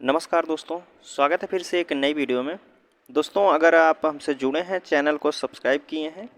नमस्कार दोस्तों, स्वागत है फिर से एक नई वीडियो में। दोस्तों, अगर आप हमसे जुड़े हैं, चैनल को सब्सक्राइब किए हैं,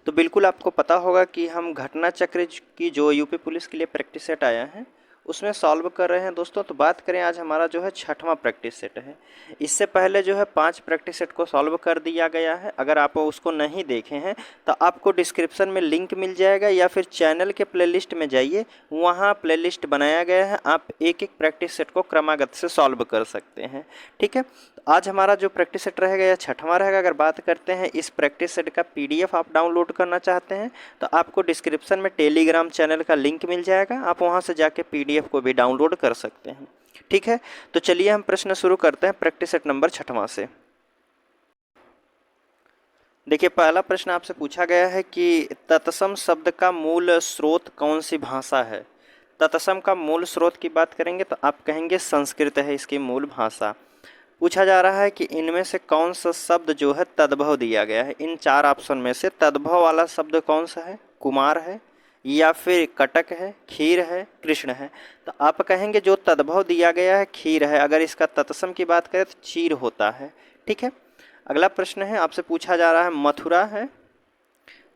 तो बिल्कुल आपको पता होगा कि हम घटना चक्र की जो यूपी पुलिस के लिए प्रैक्टिस सेट आया है उसमें सॉल्व कर रहे हैं। दोस्तों, तो बात करें, आज हमारा जो है 6वां प्रैक्टिस सेट है। इससे पहले जो है 5 प्रैक्टिस सेट को सॉल्व कर दिया गया है। अगर आप उसको नहीं देखे हैं तो आपको डिस्क्रिप्शन में लिंक मिल जाएगा या फिर चैनल के प्लेलिस्ट में जाइए, वहाँ प्लेलिस्ट बनाया गया है। आप एक एक प्रैक्टिस सेट को क्रमागत से सॉल्व कर सकते हैं। ठीक है, तो आज हमारा जो प्रैक्टिस सेट रहेगा यह 6वां रहेगा। अगर बात करते हैं इस प्रैक्टिस सेट का पीडीएफ आप डाउनलोड करना चाहते हैं तो आपको डिस्क्रिप्शन में टेलीग्राम चैनल का लिंक मिल जाएगा, आप वहाँ से जाके पीडीएफ को भी डाउनलोड कर सकते हैं। ठीक है, तो चलिए हम प्रश्न शुरू करते हैं प्रैक्टिस सेट नंबर 6वां से। देखिए, पहला प्रश्न आपसे पूछा गया है कि तत्सम शब्द का मूल स्रोत कौन सी भाषा है। तत्सम का मूल स्रोत की बात करेंगे तो आप कहेंगे संस्कृत है इसकी मूल भाषा। पूछा जा रहा है कि इनमें से कौन सा शब्द जो है तद्भव दिया गया है। इन 4 ऑप्शन में से तद्भव वाला शब्द कौन सा है? कुमार है, या फिर कटक है, खीर है, कृष्ण है। तो आप कहेंगे जो तद्भव दिया गया है खीर है। अगर इसका तत्सम की बात करें तो चीर होता है। ठीक है, अगला प्रश्न है, आपसे पूछा जा रहा है मथुरा है,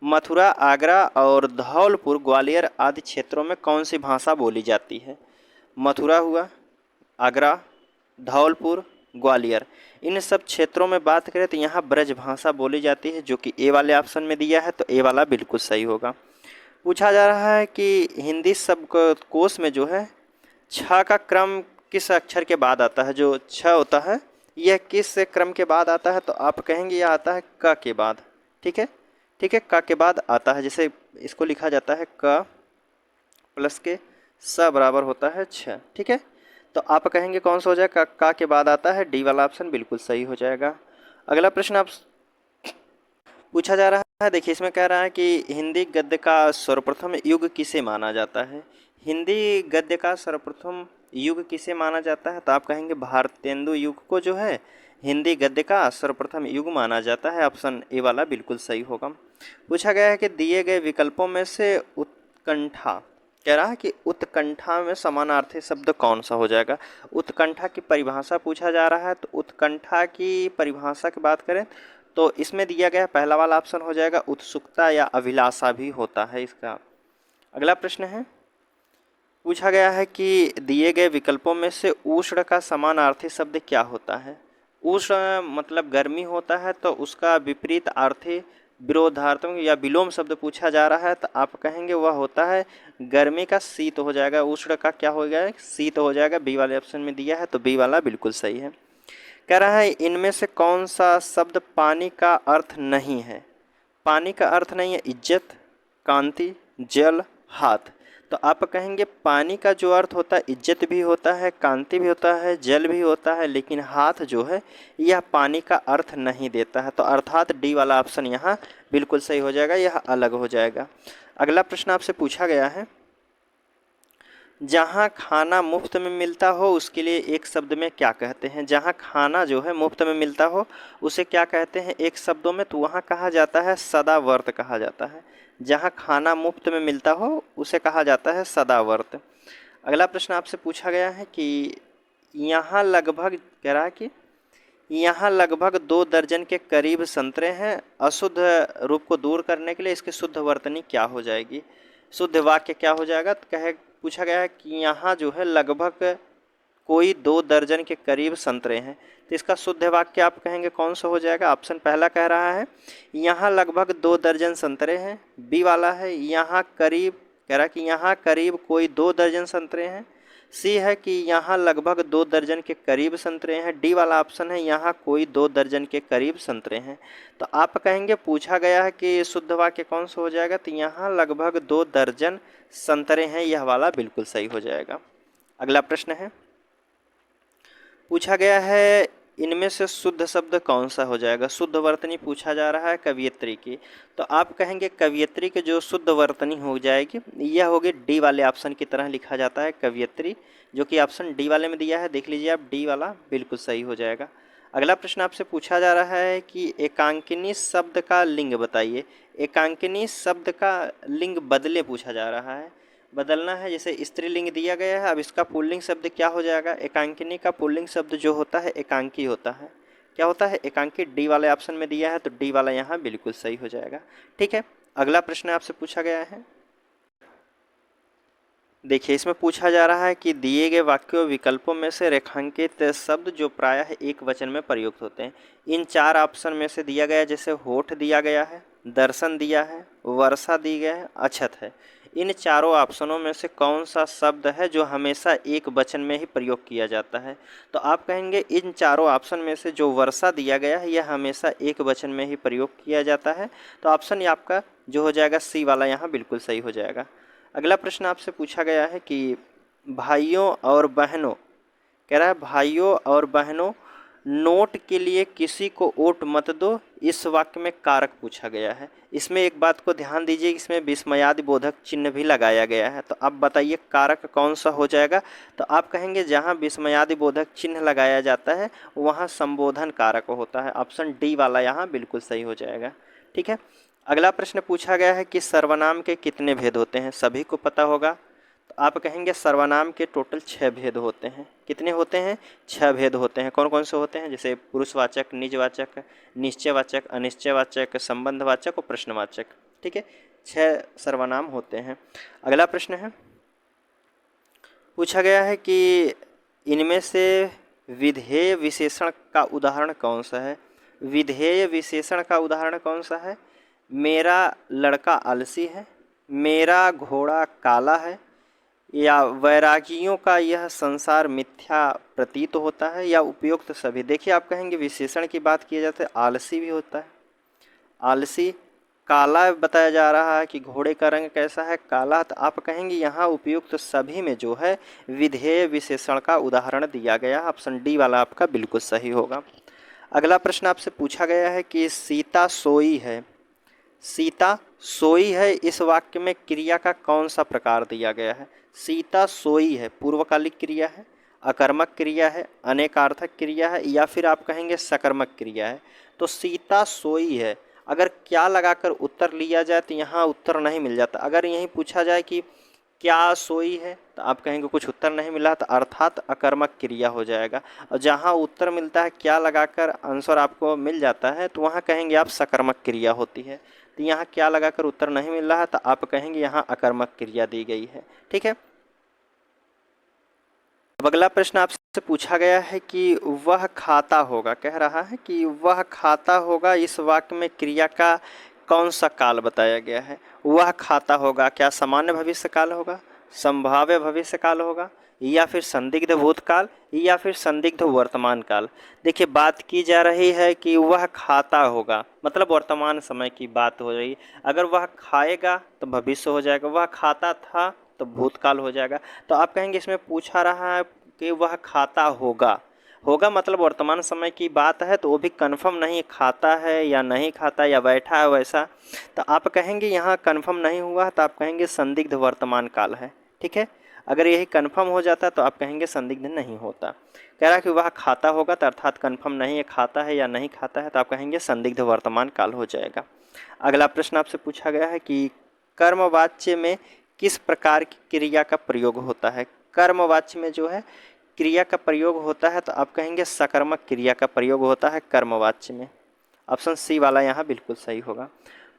मथुरा, आगरा और धौलपुर, ग्वालियर आदि क्षेत्रों में कौन सी भाषा बोली जाती है। मथुरा हुआ, आगरा, धौलपुर, ग्वालियर, इन सब क्षेत्रों में बात करें तो यहाँ ब्रज भाषा बोली जाती है, जो कि ए वाले ऑप्शन में दिया है, तो ए वाला बिल्कुल सही होगा। पूछा जा रहा है कि हिंदी शब्दकोश में जो है छ का क्रम किस अक्षर के बाद आता है। जो छ होता है यह किस क्रम के बाद आता है, तो आप कहेंगे यह आता है क के बाद। ठीक है, ठीक है, क के बाद आता है। जैसे इसको लिखा जाता है क प्लस के स बराबर होता है छ। ठीक है, तो आप कहेंगे कौन सा हो जाएगा? का के बाद आता है, डी वाला ऑप्शन बिल्कुल सही हो जाएगा। अगला प्रश्न आप पूछा जा रहा है, देखिए इसमें कह रहा है कि हिंदी गद्य का सर्वप्रथम युग किसे माना जाता है। हिंदी गद्य का सर्वप्रथम युग किसे माना जाता है, तो आप कहेंगे भारतेंदु युग को जो है हिंदी गद्य का सर्वप्रथम युग माना जाता है। ऑप्शन ए वाला बिल्कुल सही होगा। पूछा गया है कि दिए गए विकल्पों में से उत्कंठा, कह रहा है कि उत्कंठा में समानार्थी शब्द कौन सा हो जाएगा। उत्कंठा की परिभाषा पूछा जा रहा है, तो उत्कंठा की परिभाषा की बात करें तो इसमें दिया गया पहला वाला ऑप्शन हो जाएगा उत्सुकता या अभिलाषा भी होता है इसका। अगला प्रश्न है, पूछा गया है कि दिए गए विकल्पों में से उष्ण का समानार्थी शब्द क्या होता है। उष्ण मतलब गर्मी होता है, तो उसका विपरीत अर्थी विरोधार्थक या विलोम शब्द पूछा जा रहा है, तो आप कहेंगे वह होता है गर्मी का शीत हो जाएगा। उष्ण का क्या हो जाएगा? शीत हो जाएगा। बी वाले ऑप्शन में दिया है, तो बी वाला बिल्कुल सही है। कह रहा है इनमें से कौन सा शब्द पानी का अर्थ नहीं है। पानी का अर्थ नहीं है इज्जत, कांति, जल, हाथ। तो आप कहेंगे पानी का जो अर्थ होता है इज्जत भी होता है, कांति भी होता है, जल भी होता है, लेकिन हाथ जो है यह पानी का अर्थ नहीं देता है। तो अर्थात डी वाला ऑप्शन यहाँ बिल्कुल सही हो जाएगा, यह अलग हो जाएगा। अगला प्रश्न आपसे पूछा गया है, जहाँ खाना मुफ्त में मिलता हो उसके लिए एक शब्द में क्या कहते हैं। जहाँ खाना जो है मुफ्त में मिलता हो उसे क्या कहते हैं एक शब्दों में, तो वहाँ कहा जाता है सदावर्त कहा जाता है। जहाँ खाना मुफ्त में मिलता हो उसे कहा जाता है सदावर्त। अगला प्रश्न आपसे पूछा गया है कि यहाँ लगभग, कह रहा है कि यहाँ लगभग 2 दर्जन के करीब संतरे हैं, अशुद्ध रूप को दूर करने के लिए इसकी शुद्ध वर्तनी क्या हो जाएगी। शुद्ध वाक्य क्या हो जाएगा, तो कहे पूछा गया है कि यहाँ जो है लगभग कोई 2 दर्जन के करीब संतरे हैं, तो इसका शुद्ध वाक्य आप कहेंगे कौन सा हो जाएगा। ऑप्शन पहला कह रहा है यहाँ लगभग 2 दर्जन संतरे हैं। बी वाला है यहाँ करीब, कह रहा है कि यहाँ करीब कोई 2 दर्जन संतरे हैं। सी है कि यहाँ लगभग 2 दर्जन के करीब संतरे हैं। डी वाला ऑप्शन है यहाँ कोई 2 दर्जन के करीब संतरे हैं। तो आप कहेंगे पूछा गया है कि शुद्ध वाक्य कौन सा हो जाएगा, तो यहाँ लगभग 2 दर्जन संतरे हैं, यह वाला बिल्कुल सही हो जाएगा। अगला प्रश्न है, पूछा गया है इनमें से शुद्ध शब्द कौन सा हो जाएगा। शुद्ध वर्तनी पूछा जा रहा है कवियत्री की, तो आप कहेंगे कवियत्री की जो शुद्ध वर्तनी हो जाएगी यह होगी डी वाले ऑप्शन की तरह लिखा जाता है कवियत्री, जो कि ऑप्शन डी वाले में दिया है। देख लीजिए आप, डी वाला बिल्कुल सही हो जाएगा। अगला प्रश्न आपसे पूछा जा रहा है कि एकांकिनी शब्द का लिंग बताइए। एकांकिनी शब्द का लिंग बदले पूछा जा रहा है। बदलना है। जैसे स्त्रीलिंग दिया गया है, अब इसका पुल्लिंग शब्द क्या हो जाएगा? एकांकिनी का पुल्लिंग शब्द जो होता है एकांकी होता है। क्या होता है? एकांकी। डी वाले ऑप्शन में दिया है तो डी वाला यहाँ बिल्कुल सही हो जाएगा। ठीक है, अगला प्रश्न आपसे पूछा गया है। देखिए, इसमें पूछा जा रहा है कि दिए गए वाक्यों विकल्पों में से रेखांकित शब्द जो प्रायः एक वचन में प्रयुक्त होते हैं। इन चार ऑप्शन में से दिया गया, जैसे होठ दिया गया है, दर्शन दिया है, वर्षा दी गया है, अछत है। इन चारों ऑप्शनों में से कौन सा शब्द है जो हमेशा एक वचन में ही प्रयोग किया जाता है? तो आप कहेंगे इन चारों ऑप्शन में से जो वर्षा दिया गया है यह हमेशा एक वचन में ही प्रयोग किया जाता है। तो ऑप्शन आपका जो हो जाएगा सी वाला यहाँ बिल्कुल सही हो जाएगा। अगला प्रश्न आपसे पूछा गया है कि भाइयों और बहनों, कह रहा है भाइयों और बहनों नोट के लिए किसी को वोट मत दो, इस वाक्य में कारक पूछा गया है। इसमें एक बात को ध्यान दीजिए, इसमें विस्मयादि बोधक चिन्ह भी लगाया गया है। तो आप बताइए कारक कौन सा हो जाएगा? तो आप कहेंगे जहाँ विस्मयादि बोधक चिन्ह लगाया जाता है वहाँ संबोधन कारक होता है। ऑप्शन डी वाला यहाँ बिल्कुल सही हो जाएगा। ठीक है, अगला प्रश्न पूछा गया है कि सर्वनाम के कितने भेद होते हैं? सभी को पता होगा। तो आप कहेंगे सर्वनाम के टोटल 6 भेद होते हैं। कितने होते हैं? 6 भेद होते हैं। कौन कौन से होते हैं? जैसे पुरुषवाचक, निजवाचक, निश्चयवाचक, अनिश्चयवाचक, संबंधवाचक और प्रश्नवाचक। ठीक है, 6 सर्वनाम होते हैं। अगला प्रश्न है, पूछा गया है कि इनमें से विधेय विशेषण का उदाहरण कौन सा है? विधेय विशेषण का उदाहरण कौन सा है? मेरा लड़का आलसी है, मेरा घोड़ा काला है, या वैरागियों का यह संसार मिथ्या प्रतीत होता है, या उपयुक्त सभी। देखिए, आप कहेंगे विशेषण की बात की जाती है, आलसी भी होता है। आलसी, काला बताया जा रहा है कि घोड़े का रंग कैसा है? काला। तो आप कहेंगे यहाँ उपयुक्त सभी में जो है विधेय विशेषण का उदाहरण दिया गया। ऑप्शन डी वाला आपका बिल्कुल सही होगा। अगला प्रश्न आपसे पूछा गया है कि सीता सोई है, सीता सोई है, इस वाक्य में क्रिया का कौन सा प्रकार दिया गया है? सीता सोई है पूर्वकालिक क्रिया है, अकर्मक क्रिया है, अनेकार्थक क्रिया है, या फिर आप कहेंगे सकर्मक क्रिया है। तो सीता सोई है, अगर क्या लगाकर उत्तर लिया जाए तो यहाँ उत्तर नहीं मिल जाता। अगर यही पूछा जाए कि क्या सोई है तो आप कहेंगे कुछ उत्तर नहीं मिला, तो अर्थात अकर्मक क्रिया हो जाएगा। और जहाँ उत्तर मिलता है क्या लगाकर आंसर आपको मिल जाता है तो वहाँ कहेंगे आप सकर्मक क्रिया होती है। तो यहाँ क्या लगाकर उत्तर नहीं मिल रहा है तो आप कहेंगे यहाँ अकर्मक क्रिया दी गई है। ठीक है, अब अगला प्रश्न आपसे पूछा गया है कि वह खाता होगा, कह रहा है कि वह खाता होगा, इस वाक्य में क्रिया का कौन सा काल बताया गया है? वह खाता होगा क्या सामान्य भविष्य काल होगा, संभाव्य भविष्य काल होगा, या फिर संदिग्ध भूतकाल, या फिर संदिग्ध वर्तमान काल? देखिए, बात की जा रही है कि वह खाता होगा, मतलब वर्तमान समय की बात हो रही है। अगर वह खाएगा तो भविष्य हो जाएगा, वह खाता था तो भूतकाल हो जाएगा। तो आप कहेंगे इसमें पूछा रहा है कि वह खाता होगा, होगा मतलब वर्तमान समय की बात है, तो वो भी कंफर्म नहीं खाता है या नहीं खाता या बैठा है वैसा। तो आप कहेंगे यहाँ कंफर्म नहीं हुआ तो आप कहेंगे संदिग्ध वर्तमान काल है। ठीक है, अगर यही कंफर्म हो जाता तो आप कहेंगे संदिग्ध नहीं होता। कह रहा है कि वह खाता होगा तो अर्थात कंफर्म नहीं है खाता है या नहीं खाता है, तो आप कहेंगे संदिग्ध वर्तमान काल हो जाएगा। अगला प्रश्न आपसे पूछा गया है कि कर्मवाच्य में किस प्रकार की क्रिया का प्रयोग होता है? कर्मवाच्य में जो है क्रिया का प्रयोग होता है तो आप कहेंगे सकर्मक क्रिया का प्रयोग होता है कर्मवाच्य में। ऑप्शन सी वाला यहाँ बिल्कुल सही होगा।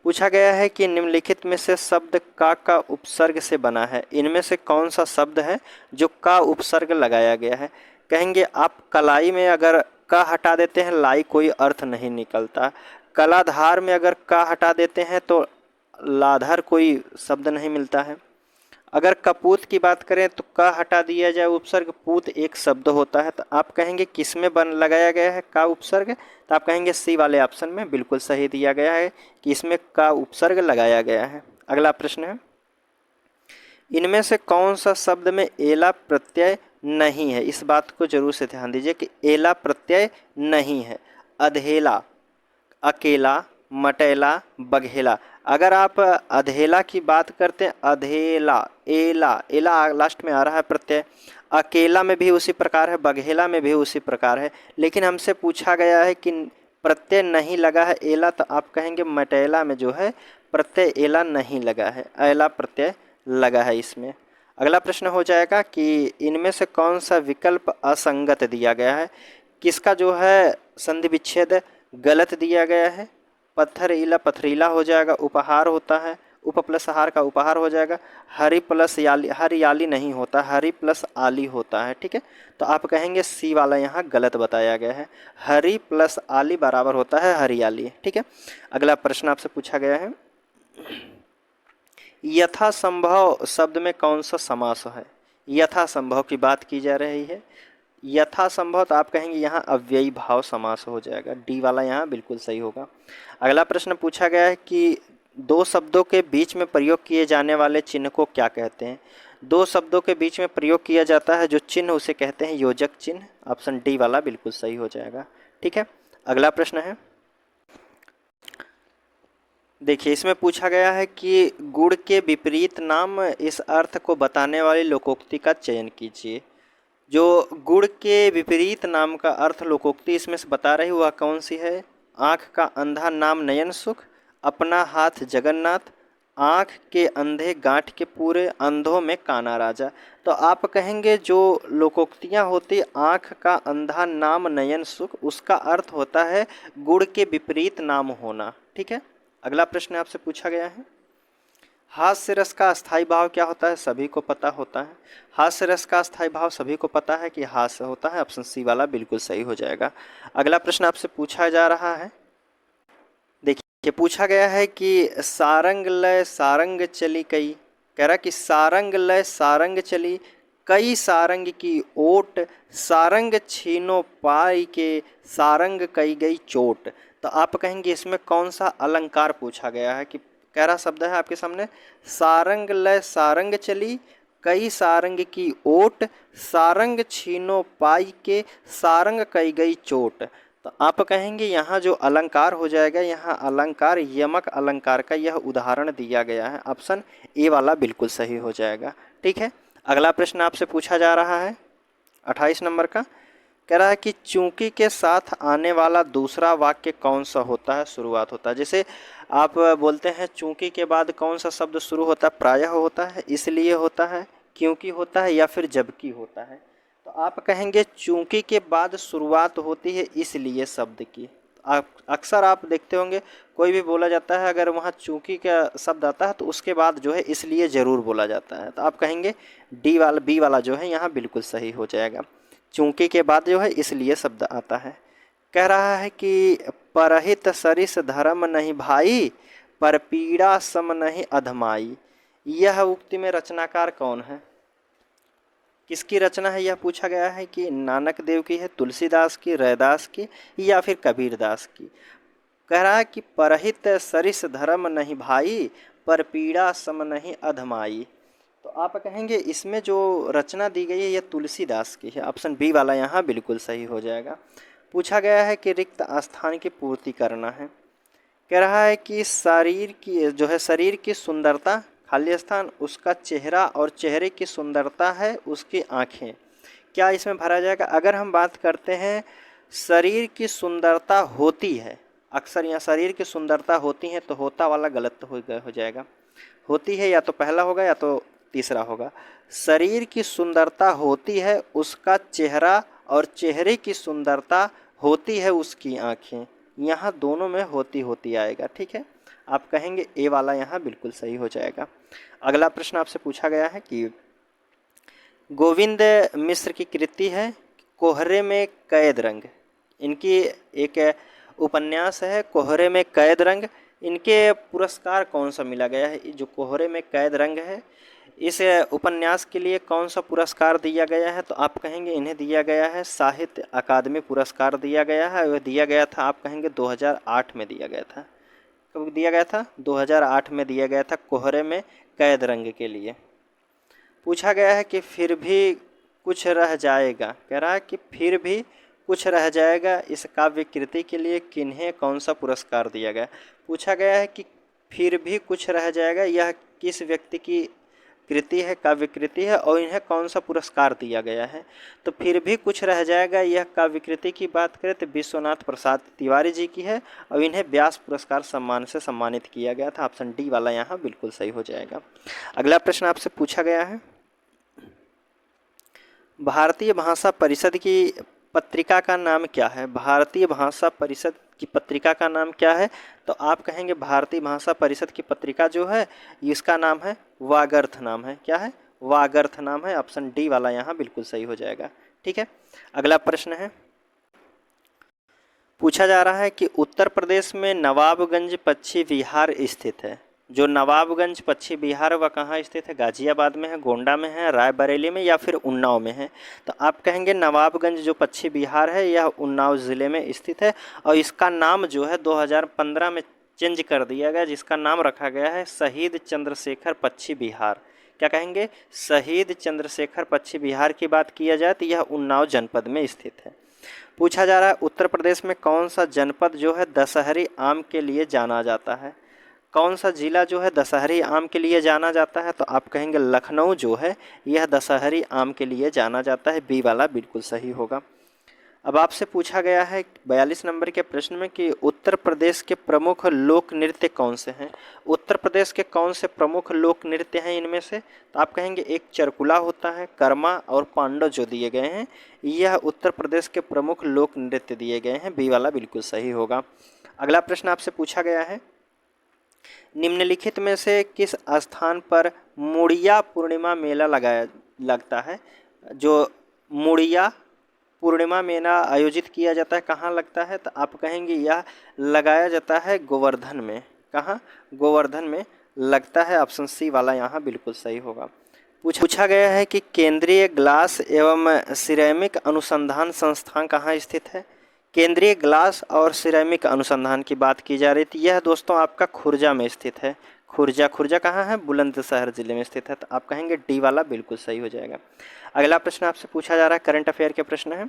पूछा गया है कि निम्नलिखित में से शब्द का उपसर्ग से बना है, इनमें से कौन सा शब्द है जो का उपसर्ग लगाया गया है? कहेंगे आप कलाई में अगर का हटा देते हैं लाई कोई अर्थ नहीं निकलता, कलाधार में अगर का हटा देते हैं तो लाधार कोई शब्द नहीं मिलता है। अगर कपूत की बात करें तो का हटा दिया जाए उपसर्ग पूत एक शब्द होता है। तो आप कहेंगे किस में बन लगाया गया है का उपसर्ग? तो आप कहेंगे सी वाले ऑप्शन में बिल्कुल सही दिया गया है कि इसमें का उपसर्ग लगाया गया है। अगला प्रश्न है, इनमें से कौन सा शब्द में एला प्रत्यय नहीं है? इस बात को जरूर से ध्यान दीजिए कि एला प्रत्यय नहीं है। अधेला, अकेला, मटेला, बघेला। अगर आप अधेला की बात करते हैं, अधेला, एला, एला लास्ट में आ रहा है प्रत्यय, अकेला में भी उसी प्रकार है, बघेला में भी उसी प्रकार है। लेकिन हमसे पूछा गया है कि प्रत्यय नहीं लगा है एला, तो आप कहेंगे मटेला में जो है प्रत्यय एला नहीं लगा है, एला प्रत्यय लगा है इसमें। अगला प्रश्न हो जाएगा कि इनमें से कौन सा विकल्प असंगत दिया गया है। किसका जो है संधि विच्छेद गलत दिया गया है। पत्थरीला पथरीला हो जाएगा, उपहार होता है, उप प्लस आहार का उपहार हो जाएगा। हरि प्लस याली, हरियाली नहीं होता, हरि प्लस आली होता है। ठीक है, तो आप कहेंगे सी वाला यहाँ गलत बताया गया है। हरि प्लस आली बराबर होता है हरियाली। ठीक है, अगला प्रश्न आपसे पूछा गया है, यथासंभव शब्द में कौन सा समास है। यथासंभव की बात की जा रही है। यथासंभव तो आप कहेंगे यहाँ अव्ययी भाव समास हो जाएगा, डी वाला यहाँ बिल्कुल सही होगा। अगला प्रश्न पूछा गया है कि दो शब्दों के बीच में प्रयोग किए जाने वाले चिन्ह को क्या कहते हैं। दो शब्दों के बीच में प्रयोग किया जाता है जो चिन्ह, उसे कहते हैं योजक चिन्ह। ऑप्शन डी वाला बिल्कुल सही हो जाएगा। ठीक है, अगला प्रश्न है, देखिए इसमें पूछा गया है कि गुड़ के विपरीत नाम इस अर्थ को बताने वाली लोकोक्ति का चयन कीजिए। जो गुड़ के विपरीत नाम का अर्थ लोकोक्ति इसमें से बता रही वह कौन सी है। आँख का अंधा नाम नयन सुख, अपना हाथ जगन्नाथ, आँख के अंधे गांठ के पूरे, अंधों में काना राजा। तो आप कहेंगे जो लोकोक्तियाँ होती, आँख का अंधा नाम नयन सुख, उसका अर्थ होता है गुड़ के विपरीत नाम होना। ठीक है, अगला प्रश्न आपसे पूछा गया है, हास्य रस का अस्थाई भाव क्या होता है। सभी को पता होता है, हास्य रस का अस्थाई भाव सभी को पता है कि हास्य होता है। ऑप्शन सी वाला बिल्कुल सही हो जाएगा। अगला प्रश्न आपसे पूछा जा रहा है, देखिए पूछा गया है कि सारंग लय सारंग चली कई, कह रहा कि सारंग लय सारंग चली कई सारंग की ओट, सारंग छीनो पाई के सारंग कई गई चोट। तो आप कहेंगे इसमें कौन सा अलंकार पूछा गया है। कि कह रहा शब्द है आपके सामने, सारंग लय सारंग चली कई सारंग की ओट, सारंग छीनो पाई के सारंग कई गई चोट। तो आप कहेंगे यहाँ जो अलंकार हो जाएगा, यहाँ अलंकार यमक अलंकार का यह उदाहरण दिया गया है। ऑप्शन ए वाला बिल्कुल सही हो जाएगा। ठीक है, अगला प्रश्न आपसे पूछा जा रहा है 28 नंबर का, कह रहा है कि चूंकि के साथ आने वाला दूसरा वाक्य कौन सा होता है, शुरुआत होता है। जैसे आप बोलते हैं चूंकि के बाद कौन सा शब्द शुरू होता है, प्रायः होता है, इसलिए होता है, क्योंकि होता है, या फिर जबकि होता है। तो आप कहेंगे चूंकि के बाद शुरुआत होती है इसलिए शब्द की। अक्सर आप देखते होंगे कोई भी बोला जाता है, अगर वहाँ चूंकि का शब्द आता है तो उसके बाद जो है इसलिए ज़रूर बोला जाता है। तो आप कहेंगे डी वाला, बी वाला जो है यहाँ बिल्कुल सही हो जाएगा। चूंकि के बाद जो है इसलिए शब्द आता है। कह रहा है कि परहित सरिस धर्म नहीं भाई, पर पीड़ा सम नहीं अधमाई। यह उक्ति में रचनाकार कौन है, किसकी रचना है, यह पूछा गया है कि नानक देव की है, तुलसीदास की, रैदास की, या फिर कबीरदास की। कह रहा है कि परहित सरिस धर्म नहीं भाई, पर पीड़ा सम नहीं अधमाई। तो आप कहेंगे इसमें जो रचना दी गई है यह तुलसीदास की है। ऑप्शन बी वाला यहाँ बिल्कुल सही हो जाएगा। पूछा गया है कि रिक्त स्थान की पूर्ति करना है। कह रहा है कि शरीर की जो है, शरीर की सुंदरता खाली स्थान, उसका चेहरा, और चेहरे की सुंदरता है उसकी आँखें। क्या इसमें भरा जाएगा। अगर हम बात करते हैं शरीर की सुंदरता होती है, अक्सर यहाँ शरीर की सुंदरता होती है, तो होता वाला गलत हो जाएगा। होती है या तो पहला होगा या तो तीसरा होगा। शरीर की सुंदरता होती है उसका चेहरा, और चेहरे की सुंदरता होती है उसकी आँखें। यहाँ दोनों में होती होती आएगा। ठीक है, आप कहेंगे ए वाला यहाँ बिल्कुल सही हो जाएगा। अगला प्रश्न आपसे पूछा गया है कि गोविंद मिश्र की कृति है कोहरे में कैद रंग। इनकी एक उपन्यास है कोहरे में कैद रंग। इनके पुरस्कार कौन सा मिला गया है। जो कोहरे में कैद रंग है, इस उपन्यास के लिए कौन सा पुरस्कार दिया गया है। तो आप कहेंगे इन्हें दिया गया है साहित्य अकादमी पुरस्कार दिया गया है। वह दिया गया था, आप कहेंगे 2008 में दिया गया था। कब दिया गया था, 2008 में दिया गया था कोहरे में कैद रंग के लिए। पूछा गया है कि फिर भी कुछ रह जाएगा। कह रहा है कि फिर भी कुछ रह जाएगा इस काव्य कृति के लिए किन्हें कौन सा पुरस्कार दिया गया। पूछा गया है कि फिर भी कुछ रह जाएगा यह किस व्यक्ति की कृति है, काव्य कृति है और इन्हें कौन सा पुरस्कार दिया गया है। तो फिर भी कुछ रह जाएगा। यह काव्य कृति की बात करें तो विश्वनाथ प्रसाद तिवारी जी की है और इन्हें व्यास पुरस्कार सम्मान से सम्मानित किया गया था। ऑप्शन डी वाला यहाँ बिल्कुल सही हो जाएगा। अगला प्रश्न आपसे पूछा गया है, भारतीय भाषा परिषद की पत्रिका का नाम क्या है। भारतीय भाषा परिषद की पत्रिका का नाम क्या है। तो आप कहेंगे भारतीय भाषा परिषद की पत्रिका जो है इसका नाम है वागर्थ नाम है। क्या है, वागर्थ नाम है। ऑप्शन डी वाला यहाँ बिल्कुल सही हो जाएगा। ठीक है, अगला प्रश्न है, पूछा जा रहा है कि उत्तर प्रदेश में नवाबगंज पश्चिम विहार स्थित है। जो नवाबगंज पश्चिम बिहार वह कहाँ स्थित है। गाजियाबाद में है, गोंडा में है, रायबरेली में या फिर उन्नाव में है। तो आप कहेंगे नवाबगंज जो पश्चिम बिहार है यह उन्नाव ज़िले में स्थित है और इसका नाम जो है 2015 में चेंज कर दिया गया, जिसका नाम रखा गया है शहीद चंद्रशेखर पश्चिम बिहार। क्या कहेंगे, शहीद चंद्रशेखर पश्चिम बिहार की बात किया जाए तो यह उन्नाव जनपद में स्थित है। पूछा जा रहा है उत्तर प्रदेश में कौन सा जनपद जो है दशहरी आम के लिए जाना जाता है। कौन सा जिला जो है दशहरी आम के लिए जाना जाता है। तो आप कहेंगे लखनऊ जो है यह दशहरी आम के लिए जाना जाता है। बी वाला बिल्कुल सही होगा। अब आपसे पूछा गया है 42 नंबर के प्रश्न में कि उत्तर प्रदेश के प्रमुख लोक नृत्य कौन से हैं। उत्तर प्रदेश के कौन से प्रमुख लोक नृत्य हैं इनमें से। तो आप कहेंगे एक चरकुला होता है, कर्मा और पांडव जो दिए गए हैं यह उत्तर प्रदेश के प्रमुख लोक नृत्य दिए गए हैं। बी वाला बिल्कुल सही होगा। अगला प्रश्न आपसे पूछा गया है, निम्नलिखित में से किस स्थान पर मुड़िया पूर्णिमा मेला लगता है। जो मुड़िया पूर्णिमा मेला आयोजित किया जाता है कहाँ लगता है। तो आप कहेंगे यह लगाया जाता है गोवर्धन में। कहाँ, गोवर्धन में लगता है। ऑप्शन सी वाला यहाँ बिल्कुल सही होगा। पूछा गया है कि केंद्रीय ग्लास एवं सिरेमिक अनुसंधान संस्थान कहाँ स्थित है। केंद्रीय ग्लास और सिरेमिक अनुसंधान की बात की जा रही थी। यह दोस्तों आपका खुर्जा में स्थित है। खुर्जा कहाँ है, बुलंदशहर जिले में स्थित है। तो आप कहेंगे डी वाला बिल्कुल सही हो जाएगा। अगला प्रश्न आपसे पूछा जा रहा है, करंट अफेयर के प्रश्न है।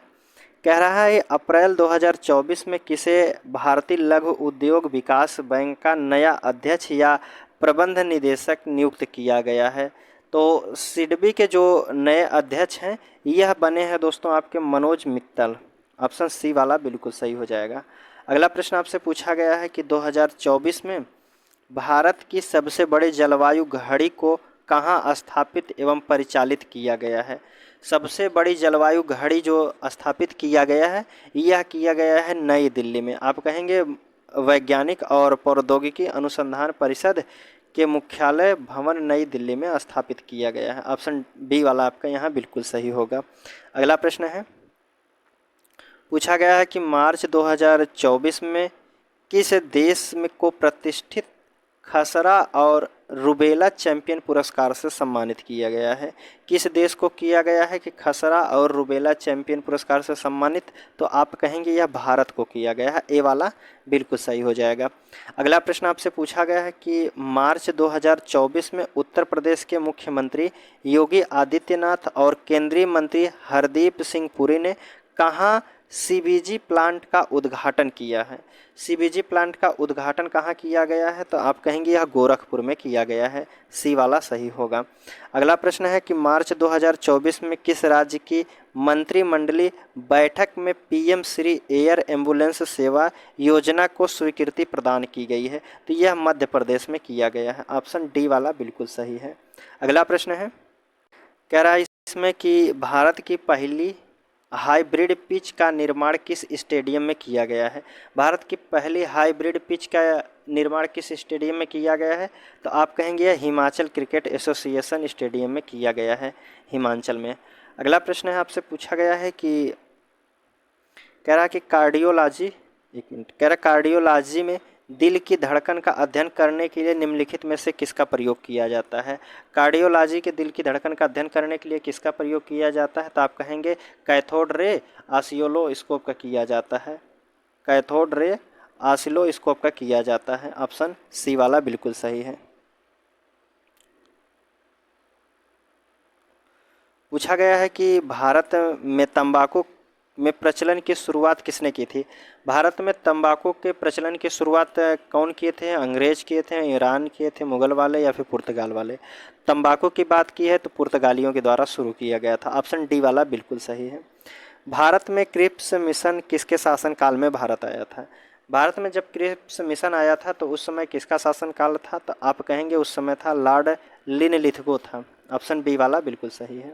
कह रहा है अप्रैल 2024 में किसे भारतीय लघु उद्योग विकास बैंक का नया अध्यक्ष या प्रबंध निदेशक नियुक्त किया गया है। तो सिडबी के जो नए अध्यक्ष हैं यह बने हैं दोस्तों आपके मनोज मित्तल। ऑप्शन सी वाला बिल्कुल सही हो जाएगा। अगला प्रश्न आपसे पूछा गया है कि 2024 में भारत की सबसे बड़ी जलवायु घड़ी को कहाँ स्थापित एवं परिचालित किया गया है। सबसे बड़ी जलवायु घड़ी जो स्थापित किया गया है यह किया गया है नई दिल्ली में। आप कहेंगे वैज्ञानिक और प्रौद्योगिकी अनुसंधान परिषद के मुख्यालय भवन नई दिल्ली में स्थापित किया गया है। ऑप्शन बी वाला आपका यहाँ बिल्कुल सही होगा। अगला प्रश्न है, पूछा गया है कि मार्च 2024 में किस देश में को प्रतिष्ठित खसरा और रुबेला चैंपियन पुरस्कार से सम्मानित किया गया है। किस देश को किया गया है कि खसरा और रुबेला चैंपियन पुरस्कार से सम्मानित। तो आप कहेंगे यह भारत को किया गया है। ए वाला बिल्कुल सही हो जाएगा। अगला प्रश्न आपसे पूछा गया है कि मार्च 2024 में उत्तर प्रदेश के मुख्यमंत्री योगी आदित्यनाथ और केंद्रीय मंत्री हरदीप सिंह पुरी ने कहाँ सीबीजी प्लांट का उद्घाटन किया है। सीबीजी प्लांट का उद्घाटन कहाँ किया गया है। तो आप कहेंगे यह गोरखपुर में किया गया है। सी वाला सही होगा। अगला प्रश्न है कि मार्च 2024 में किस राज्य की मंत्रिमंडलीय बैठक में पीएम श्री एयर एम्बुलेंस सेवा योजना को स्वीकृति प्रदान की गई है। तो यह मध्य प्रदेश में किया गया है। ऑप्शन डी वाला बिल्कुल सही है। अगला प्रश्न है, कह रहा है इसमें कि भारत की पहली हाइब्रिड पिच का निर्माण किस स्टेडियम में किया गया है। भारत की पहली हाइब्रिड पिच का निर्माण किस स्टेडियम में किया गया है। तो आप कहेंगे यह हिमाचल क्रिकेट एसोसिएशन स्टेडियम में किया गया है, हिमाचल में। अगला प्रश्न है आपसे पूछा गया है कि कह रहा कि कार्डियोलॉजी, एक मिनट, कह रहा कार्डियोलॉजी में दिल की धड़कन का अध्ययन करने के लिए निम्नलिखित में से किसका प्रयोग किया जाता है। कार्डियोलॉजी के दिल की धड़कन का अध्ययन करने के लिए किसका प्रयोग किया जाता है। तो आप कहेंगे कैथोड रे ऑसिलोस्कोप का किया जाता है। कैथोड रे ऑसिलोस्कोप का किया जाता है। ऑप्शन सी वाला बिल्कुल सही है। पूछा गया है कि भारत में तंबाकू में प्रचलन की शुरुआत किसने की थी? भारत में तंबाकू के प्रचलन की शुरुआत कौन किए थे? अंग्रेज किए थे, ईरान किए थे, मुगल वाले या फिर पुर्तगाल वाले? तंबाकू की बात की है तो पुर्तगालियों के द्वारा शुरू किया गया था। ऑप्शन डी वाला बिल्कुल सही है। भारत में क्रिप्स मिशन किसके शासनकाल में भारत आया था? भारत में जब क्रिप्स मिशन आया था तो उस समय किसका शासनकाल था? तो आप कहेंगे उस समय था लॉर्ड लिनलिथगो था। ऑप्शन बी वाला बिल्कुल सही है।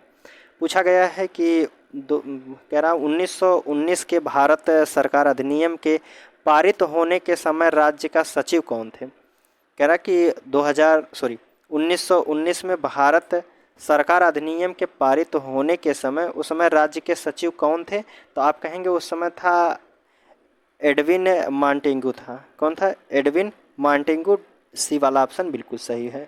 पूछा गया है कि कह रहा 1919 के भारत सरकार अधिनियम के पारित होने के समय राज्य का सचिव कौन थे? कह रहा कि 1919 में भारत सरकार अधिनियम के पारित होने के समय उस समय राज्य के सचिव कौन थे? तो आप कहेंगे उस समय था एडविन मॉन्टेगू था। कौन था? Edwin Montagu. सी वाला ऑप्शन बिल्कुल सही है।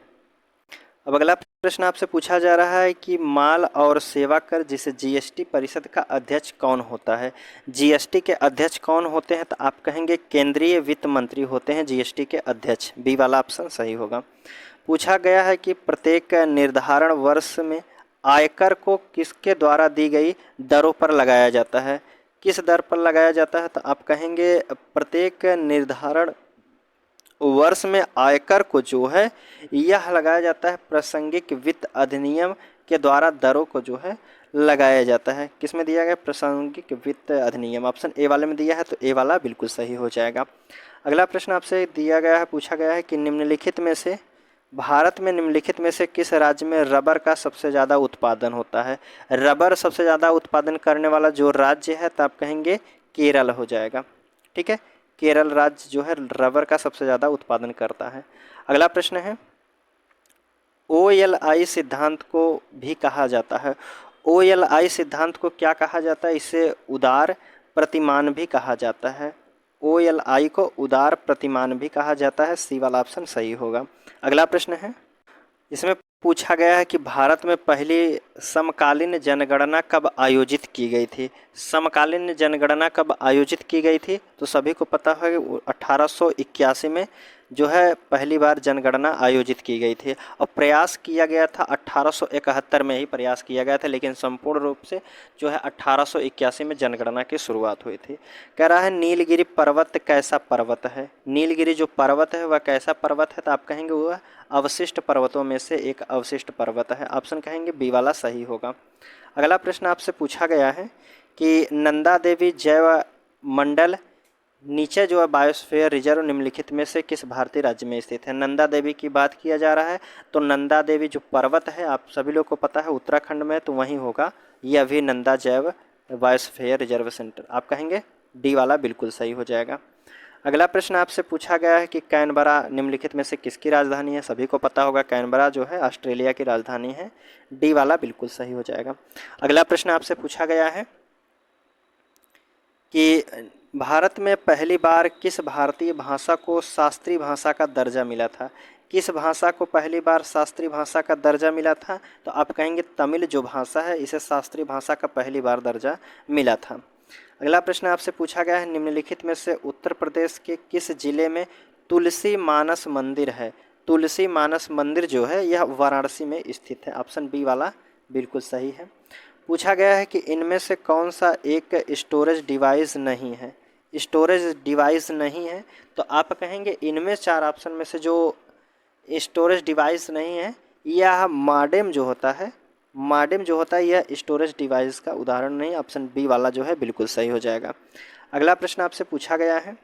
अब अगला प्रश्न आपसे पूछा जा रहा है कि माल और सेवा कर जिसे जीएसटी परिषद का अध्यक्ष कौन होता है? जीएसटी के अध्यक्ष कौन होते हैं? तो आप कहेंगे केंद्रीय वित्त मंत्री होते हैं जीएसटी के अध्यक्ष। बी वाला ऑप्शन सही होगा। पूछा गया है कि प्रत्येक निर्धारण वर्ष में आयकर को किसके द्वारा दी गई दरों पर लगाया जाता है? किस दर पर लगाया जाता है? तो आप कहेंगे प्रत्येक निर्धारण वर्ष में आयकर को जो है यह लगाया जाता है प्रासंगिक वित्त अधिनियम के द्वारा दरों को जो है लगाया जाता है। किस में दिया गया? प्रासंगिक वित्त अधिनियम। ऑप्शन ए वाले में दिया है तो ए वाला बिल्कुल सही हो जाएगा। अगला प्रश्न आपसे दिया गया है, पूछा गया है कि भारत में निम्नलिखित में से किस राज्य में रबर का सबसे ज़्यादा उत्पादन होता है? रबर सबसे ज़्यादा उत्पादन करने वाला जो राज्य है तो आप कहेंगे केरल हो जाएगा। ठीक है, केरल राज्य जो है रबर का सबसे ज़्यादा उत्पादन करता है। अगला प्रश्न है OLI सिद्धांत को भी कहा जाता है। OLI सिद्धांत को क्या कहा जाता है? इसे उदार प्रतिमान भी कहा जाता है। OLI को उदार प्रतिमान भी कहा जाता है। सी वाला ऑप्शन सही होगा। अगला प्रश्न है, इसमें पूछा गया है कि भारत में पहली समकालीन जनगणना कब आयोजित की गई थी? समकालीन जनगणना कब आयोजित की गई थी? तो सभी को पता है कि 1881 में जो है पहली बार जनगणना आयोजित की गई थी और प्रयास किया गया था 1871 में ही प्रयास किया गया था, लेकिन संपूर्ण रूप से जो है 1881 में जनगणना की शुरुआत हुई थी। कह रहा है नीलगिरी पर्वत कैसा पर्वत है? नीलगिरी जो पर्वत है वह कैसा पर्वत है? तो आप कहेंगे वह अवशिष्ट पर्वतों में से एक अवशिष्ट पर्वत है। ऑप्शन कहेंगे बी वाला सही होगा। अगला प्रश्न आपसे पूछा गया है कि नंदा देवी जैव मंडल नीचे जो है बायोस्फीयर रिजर्व निम्नलिखित में से किस भारतीय राज्य में स्थित है? नंदा देवी की बात किया जा रहा है तो नंदा देवी जो पर्वत है आप सभी लोग को पता है उत्तराखंड में, तो वहीं होगा यह भी नंदा जैव बायोस्फीयर रिजर्व सेंटर। आप कहेंगे डी वाला बिल्कुल सही हो जाएगा। अगला प्रश्न आपसे पूछा गया है कि कैनबरा निम्नलिखित में से किसकी राजधानी है? सभी को पता होगा कैनबरा जो है ऑस्ट्रेलिया की राजधानी है। डी वाला बिल्कुल सही हो जाएगा। अगला प्रश्न आपसे पूछा गया है कि भारत में पहली बार किस भारतीय भाषा को शास्त्रीय भाषा का दर्जा मिला था? किस भाषा को पहली बार शास्त्रीय भाषा का दर्जा मिला था? तो आप कहेंगे तमिल जो भाषा है इसे शास्त्रीय भाषा का पहली बार दर्जा मिला था। अगला प्रश्न आपसे पूछा गया है निम्नलिखित में से उत्तर प्रदेश के किस जिले में तुलसी मानस मंदिर है? तुलसी मानस मंदिर जो है यह वाराणसी में स्थित है। ऑप्शन बी वाला बिल्कुल सही है। पूछा गया है कि इनमें से कौन सा एक स्टोरेज डिवाइस नहीं है? स्टोरेज डिवाइस नहीं है तो आप कहेंगे इनमें चार ऑप्शन में से जो स्टोरेज डिवाइस नहीं है यह मॉडेम जो होता है, मॉडेम जो होता है यह स्टोरेज डिवाइस का उदाहरण नहीं। ऑप्शन बी वाला जो है बिल्कुल सही हो जाएगा। अगला प्रश्न आपसे पूछा गया है,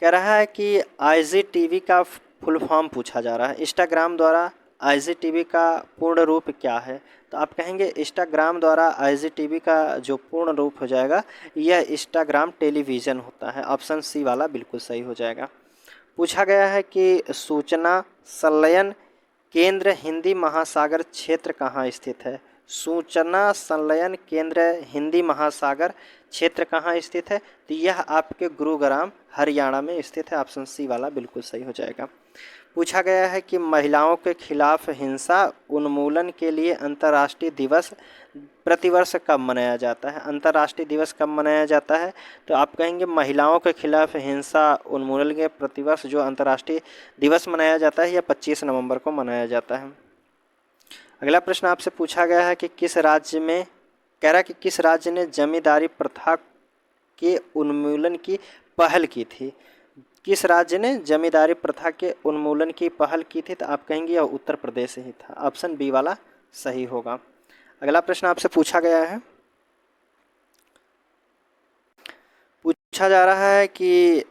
कह रहा है कि IGTV का फुल फॉर्म पूछा जा रहा है। इंस्टाग्राम द्वारा IGTV का पूर्ण रूप क्या है? तो आप कहेंगे इंस्टाग्राम द्वारा IGTV का जो पूर्ण रूप हो जाएगा यह इंस्टाग्राम टेलीविज़न होता है। ऑप्शन सी वाला बिल्कुल सही हो जाएगा। पूछा गया है कि सूचना संलयन केंद्र हिंदी महासागर क्षेत्र कहाँ स्थित है? सूचना संलयन केंद्र हिंदी महासागर क्षेत्र कहाँ स्थित है? तो यह आपके गुरुग्राम हरियाणा में स्थित है। ऑप्शन सी वाला बिल्कुल सही हो जाएगा। पूछा गया है कि महिलाओं के खिलाफ हिंसा उन्मूलन के लिए अंतर्राष्ट्रीय दिवस प्रतिवर्ष कब मनाया जाता है? अंतर्राष्ट्रीय दिवस कब मनाया जाता है? तो आप कहेंगे महिलाओं के खिलाफ हिंसा उन्मूलन के प्रतिवर्ष जो अंतर्राष्ट्रीय दिवस मनाया जाता है यह 25 नवंबर को मनाया जाता है। अगला प्रश्न आपसे पूछा गया है कि किस राज्य में कह रहा है कि किस राज्य ने जमींदारी प्रथा के उन्मूलन की पहल की थी। किस राज्य ने जमींदारी प्रथा के उन्मूलन की पहल की थी, तो आप कहेंगे यह उत्तर प्रदेश ही था। ऑप्शन बी वाला सही होगा। अगला प्रश्न आपसे पूछा गया है, पूछा जा रहा है कि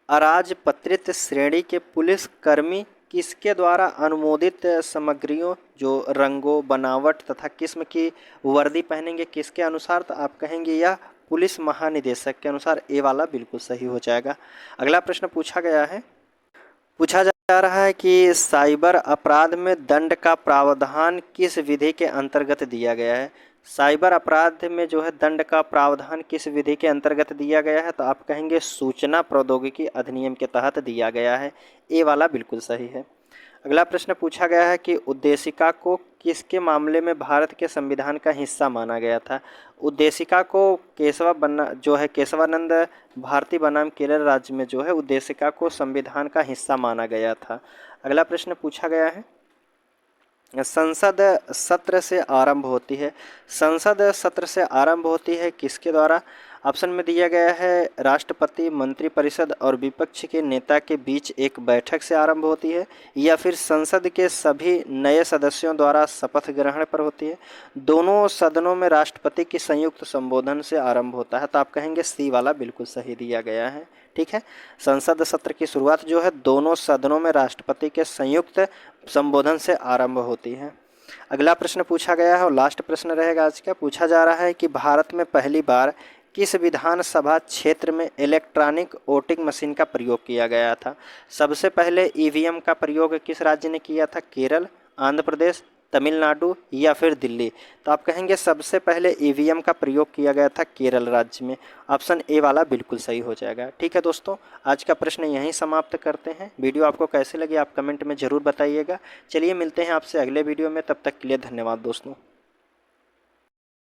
अराजपत्रित श्रेणी के पुलिस कर्मी किसके द्वारा अनुमोदित सामग्रियों जो रंगों, बनावट तथा किस्म की वर्दी पहनेंगे, किसके अनुसार, तो आप कहेंगे यह पुलिस महानिदेशक के अनुसार। ए वाला बिल्कुल सही हो जाएगा। अगला प्रश्न पूछा गया है, पूछा जा रहा है कि साइबर अपराध में दंड का प्रावधान किस विधि के अंतर्गत दिया गया है। साइबर अपराध में जो है दंड का प्रावधान किस विधि के अंतर्गत दिया गया है, तो आप कहेंगे सूचना प्रौद्योगिकी अधिनियम के तहत दिया गया है। ए वाला बिल्कुल सही है। अगला प्रश्न पूछा गया है कि उद्देशिका को किसके मामले में भारत के संविधान का हिस्सा माना गया था। उद्देशिका को केशवानंद भारती बनाम केरल राज्य में जो है उद्देशिका को संविधान का हिस्सा माना गया था। अगला प्रश्न पूछा गया है, संसद सत्र से आरंभ होती है। संसद सत्र से आरंभ होती है किसके द्वारा। ऑप्शन में दिया गया है राष्ट्रपति, मंत्रिपरिषद और विपक्ष के नेता के बीच एक बैठक से आरंभ होती है, या फिर संसद के सभी नए सदस्यों द्वारा शपथ ग्रहण पर होती है। दोनों सदनों में राष्ट्रपति की संयुक्त संबोधन से आरंभ होता है, तो आप कहेंगे सी वाला बिल्कुल सही दिया गया है। ठीक है, संसद सत्र की शुरुआत जो है दोनों सदनों में राष्ट्रपति के संयुक्त संबोधन से आरंभ होती है। अगला प्रश्न पूछा गया है और लास्ट प्रश्न रहेगा आज का। पूछा जा रहा है कि भारत में पहली बार किस विधानसभा क्षेत्र में इलेक्ट्रॉनिक वोटिंग मशीन का प्रयोग किया गया था। सबसे पहले ईवीएम का प्रयोग किस राज्य ने किया था, केरल, आंध्र प्रदेश, तमिलनाडु या फिर दिल्ली, तो आप कहेंगे सबसे पहले ईवीएम का प्रयोग किया गया था केरल राज्य में। ऑप्शन ए वाला बिल्कुल सही हो जाएगा। ठीक है दोस्तों, आज का प्रश्न यहीं समाप्त करते हैं। वीडियो आपको कैसे लगी आप कमेंट में ज़रूर बताइएगा। चलिए मिलते हैं आपसे अगले वीडियो में, तब तक के लिए धन्यवाद दोस्तों।